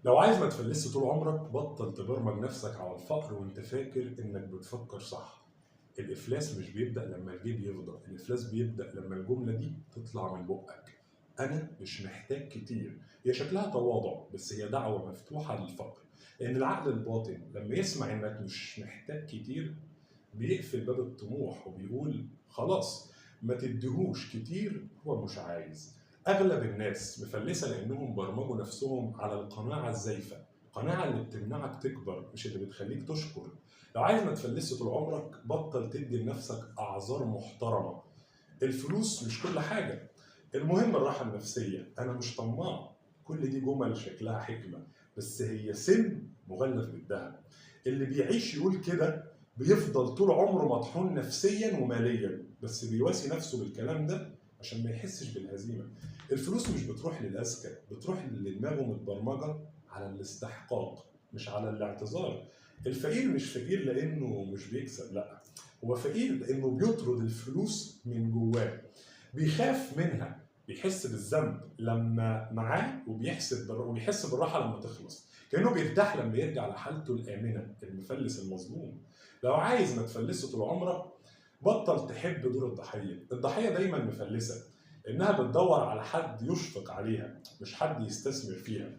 لو عايز ما تفلسش طول عمرك بطل تبرمج نفسك على الفقر وانت فاكر انك بتفكر صح. الافلاس مش بيبدأ لما الجيب يفضى، الافلاس بيبدأ لما الجملة دي تطلع من بقك. انا مش محتاج كتير. هي شكلها تواضع بس هي دعوة مفتوحة للفقر، لان العقل الباطن لما يسمع انك مش محتاج كتير بيقفل باب الطموح وبيقول خلاص ما تديهوش كتير، هو مش عايز. اغلب الناس مفلسه لانهم برمجوا نفسهم على القناعه الزايفه، القناعه اللي بتمنعك تكبر مش اللي بتخليك تشكر. لو عايز ما تفلسش طول عمرك بطل تدي لنفسك اعذار محترمه. الفلوس مش كل حاجه، المهم الراحه النفسيه. انا مش طماع، كل دي جمل شكلها حكمه بس هي سم مغلف بالذهب. اللي بيعيش يقول كده بيفضل طول عمره مطحون نفسيا وماليا، بس بيواسي نفسه بالكلام ده عشان ما يحسش بالهزيمه. الفلوس مش بتروح للاذكى، بتروح للي دماغه متبرمجه على الاستحقاق مش على الاعتذار. الفقير مش فقير لانه مش بيكسب، لا، هو فقير لانه بيطرد الفلوس من جواه، بيخاف منها، بيحس بالذنب لما معاه وبيحس بالراحه لما تخلص، كانه بيرتاح لما يرجع لحالته الامنه. المفلس المظلوم. لو عايز ما تفلسش طول عمرك بطل تحب دور الضحيه. الضحيه دايما مفلسه انها بتدور على حد يشفق عليها مش حد يستثمر فيها.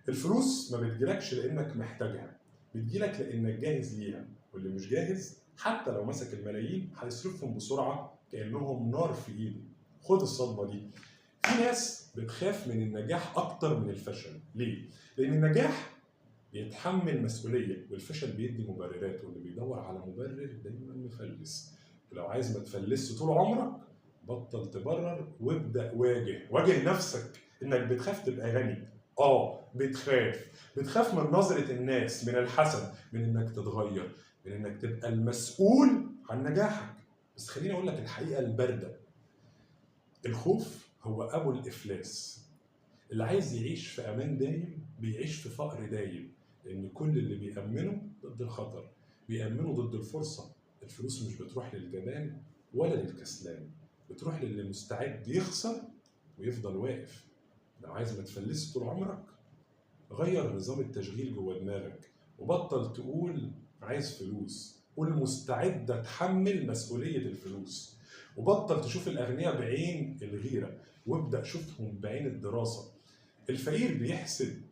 الفلوس ما بتجيلكش لانك محتاجها، بتجيلك لانك جاهز ليها، واللي مش جاهز حتى لو مسك الملايين هيصرفهم بسرعه كانهم نار في ايده. خد الصدمه دي. في ناس بتخاف من النجاح اكتر من الفشل. ليه؟ لان النجاح بيتحمل مسؤوليه والفشل بيدي مبررات، واللي بيدور على مبرر دايما مفلس. ولو عايز ما تفلسش طول عمرك بطل تبرر وابدا واجه نفسك انك بتخاف تبقى غني. بتخاف من نظره الناس، من الحسد، من انك تتغير، من انك تبقى المسؤول عن نجاحك. بس خليني اقول لك الحقيقه البارده، الخوف هو ابو الافلاس. اللي عايز يعيش في امان دايم بيعيش في فقر دايم، لان كل اللي بيأمنه ضد الخطر، بيأمنه ضد الفرصه. الفلوس مش بتروح للجبان ولا للكسلان، بتروح للي مستعد يخسر ويفضل واقف. لو عايز ما تفلسش طول عمرك غير نظام التشغيل جوه دماغك، وبطل تقول عايز فلوس، قول مستعد اتحمل مسؤوليه الفلوس. وبطل تشوف الاغنياء بعين الغيره وابدا شوفهم بعين الدراسه. الفقير بيحسد،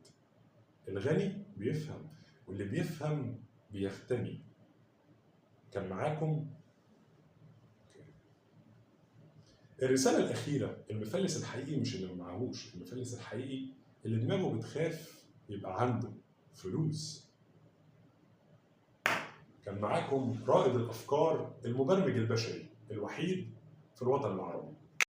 الغني بيفهم، واللي بيفهم بيغتني. كان معاكم. الرسالة الأخيرة، المفلس الحقيقي مش اللي معهوش، المفلس الحقيقي اللي دماغه بتخاف يبقى عنده فلوس. كان معاكم رائد الأفكار، المبرمج البشري الوحيد في الوطن العربي.